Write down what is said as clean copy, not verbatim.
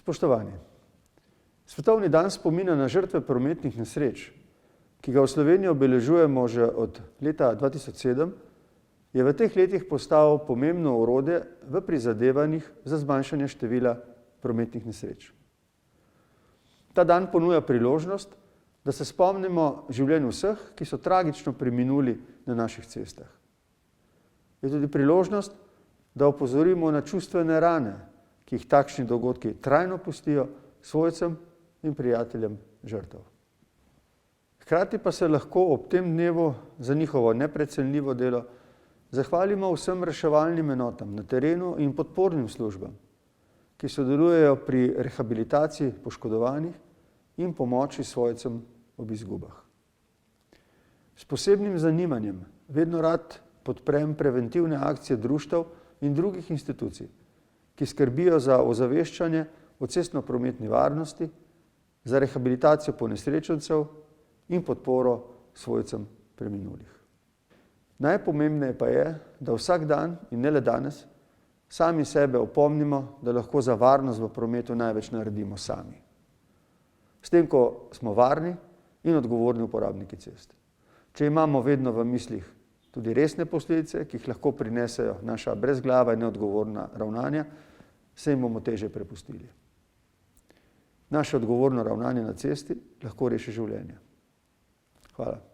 Spoštovani, Svetovni dan spomina na žrtve prometnih nesreč, ki ga v Sloveniji obeležujemo že od leta 2007, je v teh letih postal pomembno orodje v prizadevanjih za zmanjšanje števila prometnih nesreč. Ta dan ponuja priložnost, da se spomnimo življenj vseh, ki so tragično preminuli na naših cestah. Je tudi priložnost, da opozorimo na čustvene rane, ki jih takšni dogodki trajno pustijo svojcem in prijateljem žrtev. Hkrati pa se lahko ob tem dnevu za njihovo neprecenljivo delo zahvalimo vsem reševalnim enotam na terenu in podpornim službam, ki sodelujejo pri rehabilitaciji poškodovanih in pomoči svojcem ob izgubah. S posebnim zanimanjem vedno rad podprem preventivne akcije društev in drugih institucij, ki skrbijo za ozaveščanje o cestno-prometni varnosti, za rehabilitacijo ponesrečencev in podporo svojcem preminulih. Najpomembneje pa je, da vsak dan in ne le danes sami sebe opomnimo, da lahko za varnost v prometu največ naredimo sami. S tem, ko smo varni in odgovorni uporabniki cest. Če imamo vedno v mislih tudi resne posledice, ki jih lahko prinesejo naša brezglava in neodgovorna ravnanja, se jim bomo težje prepustili. Naše odgovorno ravnanje na cesti lahko reši življenje. Hvala.